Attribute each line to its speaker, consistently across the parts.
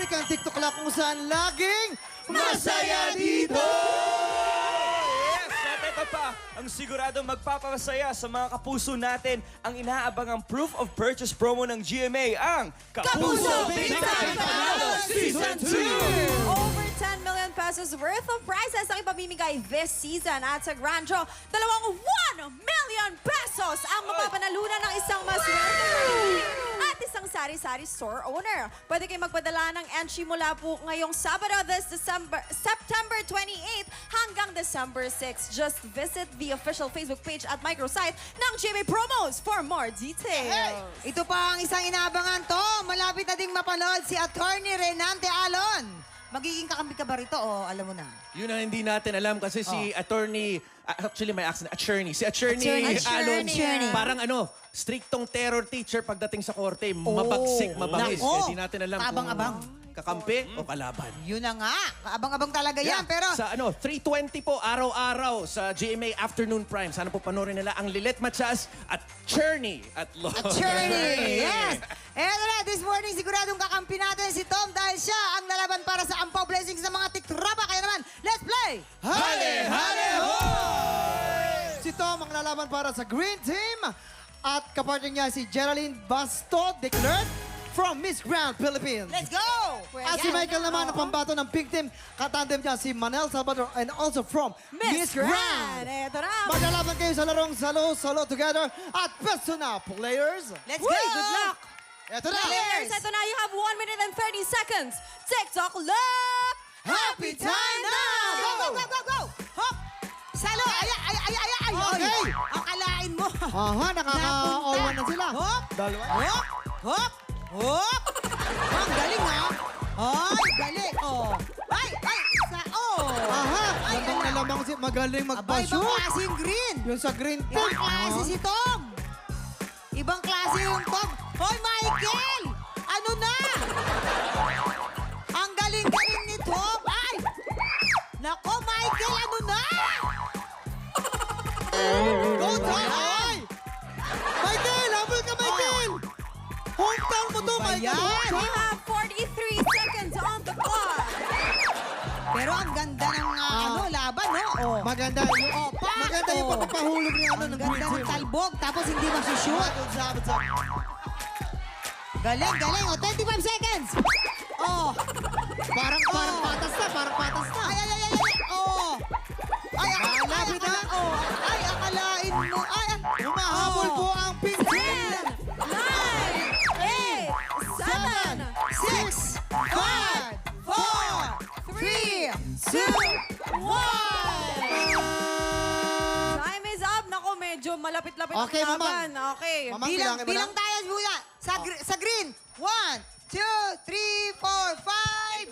Speaker 1: Bumalik ang TikTok lang kung saan laging masaya dito!
Speaker 2: Yes! At ito pa, ang siguradong magpapasaya sa mga kapuso natin ang inaabangang proof of purchase promo ng GMA, ang
Speaker 3: Kapuso
Speaker 2: Big
Speaker 3: Big
Speaker 2: Time
Speaker 3: Time
Speaker 2: Panalo
Speaker 3: Panalo
Speaker 2: Season 2!
Speaker 3: Over 10 million pesos worth of prizes ang ipamimigay this season at sa Grand Draw, 1 million pesos ang mapapanalunan ng isang maswerte at isang sari-sari store owner. Pwede kayo magpadala ng entry mula po ngayong Sabado, September 28 hanggang December 6. Just visit the official Facebook page at microsite ng GMA Promos for more details.
Speaker 4: Ito pa ang isang inaabangan to. Malapit na ding mapanood si Attorney Renante Alon. Magiging kakampi ka ba rito o alam mo na?
Speaker 5: Yun ang hindi natin alam kasi si attorney, actually may accent, attorney. Si attorney Alon,
Speaker 4: Attorney.
Speaker 5: parang striktong terror teacher pagdating sa korte. Mabagsik, mabangis.
Speaker 4: Nako.
Speaker 5: Hindi natin alam
Speaker 4: Abang-abang.
Speaker 5: kung kakampi o kalaban.
Speaker 4: Yun na nga. Kaabang-abang talaga yan. Pero
Speaker 5: Sa 3:20 po, araw-araw sa GMA Afternoon Prime. Sana po panoorin nila ang Lilet Matias at Cherney at Law.
Speaker 4: Attorney! Yes! Eto na, this morning siguradong kakampi natin si Tom dahil siya ang lalaban para sa Ampaw Blessings ng mga tiktrapa. Kaya naman, let's play!
Speaker 1: Hale, hale, hoy! Si Tom ang lalaban para sa Green Team at kapartner niya si Geraldine Basto declared from Miss Grand Philippines.
Speaker 4: Let's go!
Speaker 1: At si Michael naman ang pambato ng Pink Team. Katandem niya si Manel Salvador and also from Miss Grand.
Speaker 3: Eto na.
Speaker 1: Maglalaban kayo sa larong solo together at pesto na players.
Speaker 4: Let's
Speaker 3: Uy,
Speaker 4: go!
Speaker 3: good luck.
Speaker 1: Eto na.
Speaker 3: Players, ito na. You have 1 minute and 30 seconds. TikTok luck!
Speaker 1: Happy time now!
Speaker 4: Go, go, go, go, go! Hop! Salo! Ay, ay, ay, ay, ay!
Speaker 1: Okay.
Speaker 4: Akalain mo!
Speaker 1: Aha, nakaka-all-one na sila.
Speaker 4: Hop!
Speaker 1: Dalawa.
Speaker 4: Hop! Hop! Hop! Ang galing ha! Ay, galing! Oh! Ay, ay!
Speaker 1: Aha,
Speaker 4: Ay,
Speaker 1: lamang na lamang si magaling
Speaker 4: Abay, ibang
Speaker 1: magpa-shoot.
Speaker 4: klase yung green!
Speaker 1: Yung sa Green Team.
Speaker 4: Ibang klase si Tom! Ibang klase yung Tom! Hoy, Michael! Ano na? Ang galing-galing ni Tom! Ay! Nako, Michael! Ano na?
Speaker 1: Go, Tom! Ay! Michael, habol ka, Michael! Hometown mo to,
Speaker 4: Ano ba
Speaker 1: Michael!
Speaker 4: yan?
Speaker 3: You
Speaker 1: Hometown!
Speaker 3: have 43 seconds on the clock.
Speaker 4: Pero ang ganda ng laban, no? Oh.
Speaker 1: Maganda yung,
Speaker 4: Oh, pak!
Speaker 1: maganda yung
Speaker 4: Oh.
Speaker 1: pagpapahulog ng
Speaker 4: Ang
Speaker 1: ng Green
Speaker 4: ganda ng
Speaker 1: Team.
Speaker 4: talbog, tapos hindi masushoot. Galing, galing. Oh, 25 seconds. Oh.
Speaker 1: Parang patas na, parang patas na.
Speaker 4: Ay, ay, ay, ay, ay. Oh. Ay,
Speaker 1: Malapit na.
Speaker 4: Oh. Ay, akalain mo. Ay, ay.
Speaker 1: Humahabol po ang Pink Team.
Speaker 3: 9, 8, 7,
Speaker 4: 6, 5, 4, 3, 2, 1.
Speaker 3: Time is up. Nako, medyo malapit-lapit ang
Speaker 1: Okay, Mama.
Speaker 3: laban. Okay.
Speaker 1: Mama,
Speaker 4: Bilang,
Speaker 1: bilangin mo
Speaker 4: bilang
Speaker 1: lang.
Speaker 4: tayo muna. Sa green. 1, 2, 3, 4, 5,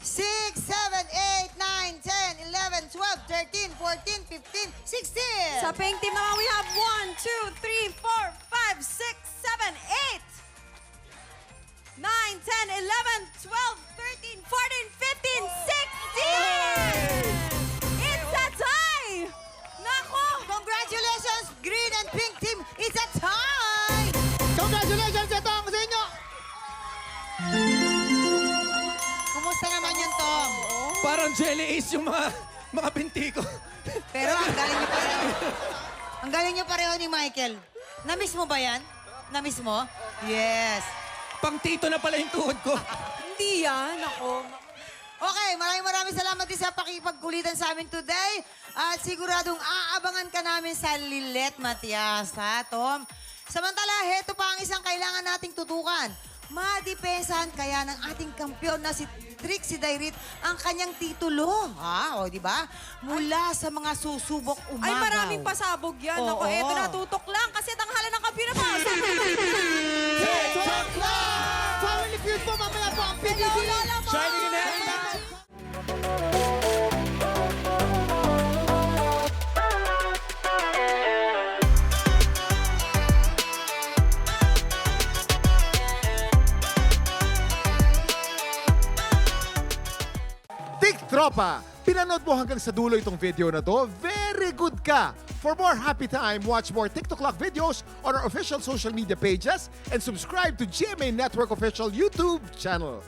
Speaker 4: 6, 7, 8, 9, 10, 11, 12, 13, 14, 15, 16.
Speaker 3: Sa pink team naman, we have 1, 2, 3, 4, 5, 6, 7, 8, 9, 10, 11, 12, 13, 14, 15, 16! It's a tie! Nako!
Speaker 4: Congratulations, green and pink team. It's a tie.
Speaker 1: Congratulations, ito ang sa inyo.
Speaker 4: Kumusta naman yun, Tom?
Speaker 5: Parang jelly ace yung mga binti ko.
Speaker 4: Pero ang galing niyo pareho. Ang galing niyo pareho ni Michael. Na-miss mo ba yan? Na-miss mo? Yes.
Speaker 5: Pang tito na pala yung tuhod ko.
Speaker 3: Hindi yan. Nako.
Speaker 4: Okay, maraming salamat din sa pakipagkulitan sa amin today. At siguradong aabangan ka namin sa Lilet Matias, ha, Tom? Samantala, heto pa ang isang kailangan nating tutukan. Madepensahan kaya ng ating kampiyon na si Trixie Dairit ang kanyang titulo. O, di ba? Mula sa mga susubok umagaw.
Speaker 3: Ay, maraming pasabog yan. Nako,
Speaker 4: Oo.
Speaker 3: eto na, tutok lang kasi tanghalan ng kampiyon na pa.
Speaker 1: TikTok Live! Family Feud po, mamaya po ang PBB.
Speaker 3: Hello, Lola mo!
Speaker 5: Shining in heaven.
Speaker 6: Tropa, pinanood mo hanggang sa dulo itong video na to? Very good ka! For more happy time, watch more TikTok Lock videos on our official social media pages and subscribe to GMA Network official YouTube channel.